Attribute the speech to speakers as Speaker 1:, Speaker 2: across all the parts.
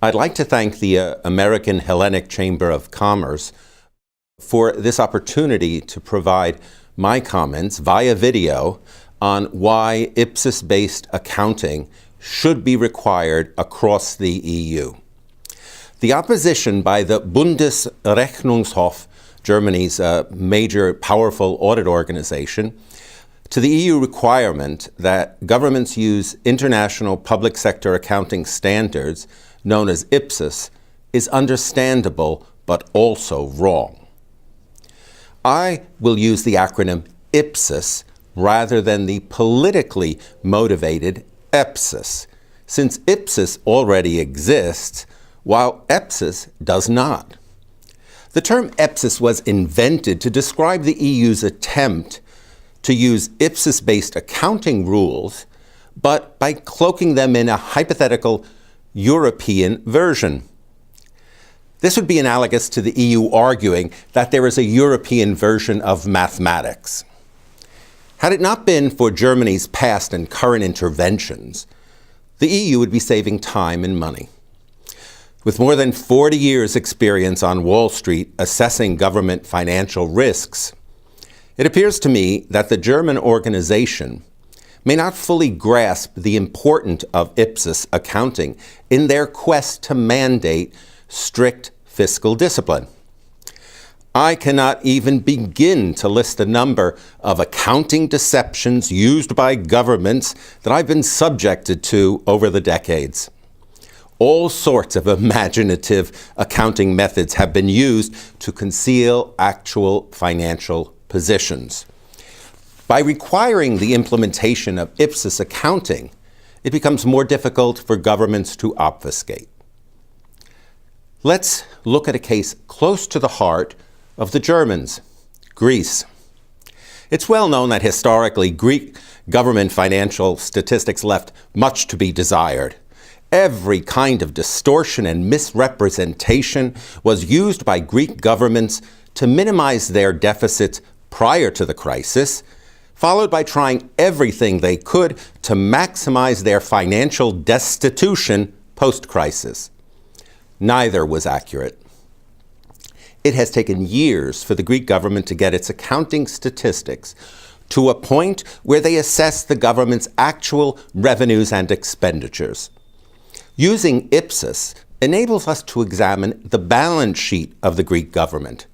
Speaker 1: I'd like to thank the American Hellenic Chamber of Commerce for this opportunity to provide my comments via video on why Ipsos-based accounting should be required across the EU. The opposition by the Bundesrechnungshof, Germany's major powerful audit organization, to the EU requirement that governments use international public sector accounting standards known as Ipsos is understandable but also wrong. I will use the acronym Ipsos rather than the politically motivated Epsos, since Ipsos already exists while Epsos does not. The term Epsos was invented to describe the EU's attempt to use Ipsos-based accounting rules, but by cloaking them in a hypothetical European version. This would be analogous to the EU arguing that there is a European version of mathematics. Had it not been for Germany's past and current interventions, the EU would be saving time and money. With more than 40 years' experience on Wall Street assessing government financial risks, it appears to me that the German organization may not fully grasp the importance of Ipsos accounting in their quest to mandate strict fiscal discipline. I cannot even begin to list the number of accounting deceptions used by governments that I've been subjected to over the decades. All sorts of imaginative accounting methods have been used to conceal actual financial positions. By requiring the implementation of Ipsos accounting, it becomes more difficult for governments to obfuscate. Let's look at a case close to the heart of the Germans, Greece. It's well known that historically Greek government financial statistics left much to be desired. Every kind of distortion and misrepresentation was used by Greek governments to minimize their deficits prior to the crisis, followed by trying everything they could to maximize their financial destitution post-crisis. Neither was accurate. It has taken years for the Greek government to get its accounting statistics to a point where they assess the government's actual revenues and expenditures. Using Ipsos enables us to examine the balance sheet of the Greek government.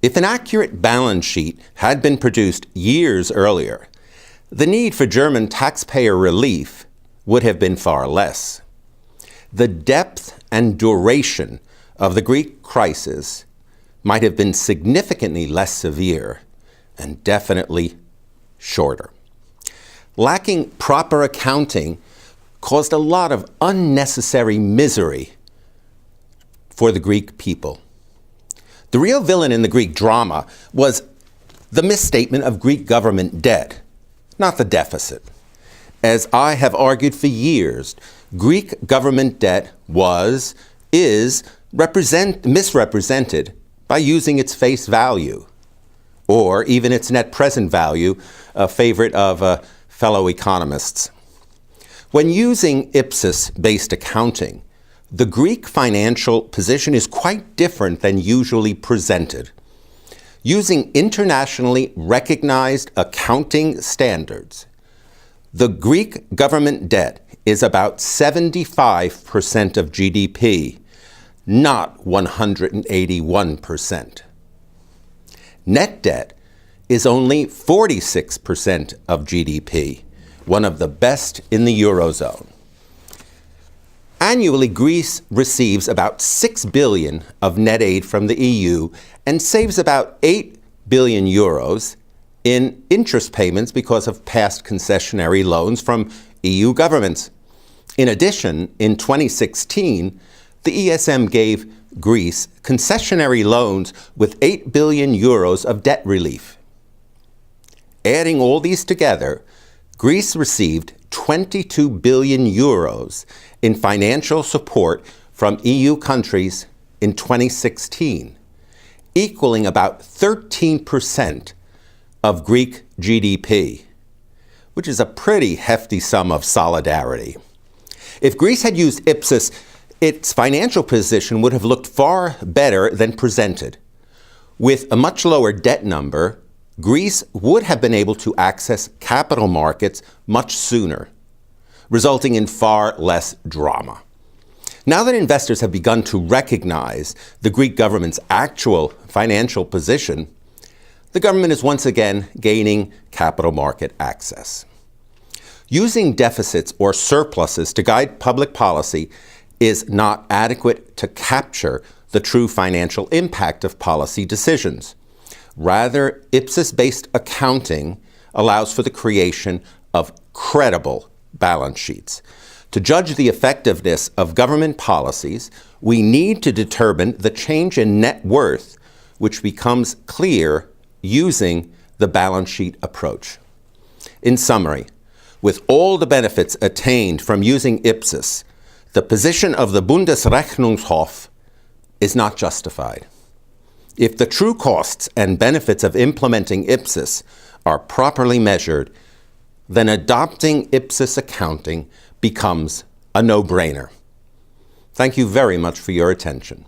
Speaker 1: If an accurate balance sheet had been produced years earlier, the need for German taxpayer relief would have been far less. The depth and duration of the Greek crisis might have been significantly less severe and definitely shorter. Lacking proper accounting caused a lot of unnecessary misery for the Greek people. The real villain in the Greek drama was the misstatement of Greek government debt, not the deficit. As I have argued for years, Greek government debt is misrepresented by using its face value, or even its net present value, a favorite of fellow economists. When using Ipsos-based accounting, the Greek financial position is quite different than usually presented. Using internationally recognized accounting standards, the Greek government debt is about 75% of GDP, not 181%. Net debt is only 46% of GDP, one of the best in the Eurozone. Annually, Greece receives about 6 billion of net aid from the EU and saves about 8 billion euros in interest payments because of past concessionary loans from EU governments. In addition, in 2016, the ESM gave Greece concessionary loans with 8 billion euros of debt relief. Adding all these together, Greece received 22 billion euros in financial support from EU countries in 2016, equaling about 13% of Greek GDP, which is a pretty hefty sum of solidarity. If Greece had used Ipsos its financial position would have looked far better than presented. With a much lower debt number, Greece would have been able to access capital markets much sooner, resulting in far less drama. Now that investors have begun to recognize the Greek government's actual financial position, the government is once again gaining capital market access. Using deficits or surpluses to guide public policy is not adequate to capture the true financial impact of policy decisions. Rather, Ipsos-based accounting allows for the creation of credible balance sheets. To judge the effectiveness of government policies, we need to determine the change in net worth, which becomes clear using the balance sheet approach. In summary, with all the benefits attained from using Ipsos, the position of the Bundesrechnungshof is not justified. If the true costs and benefits of implementing Ipsos are properly measured, then adopting Ipsos accounting becomes a no-brainer. Thank you very much for your attention.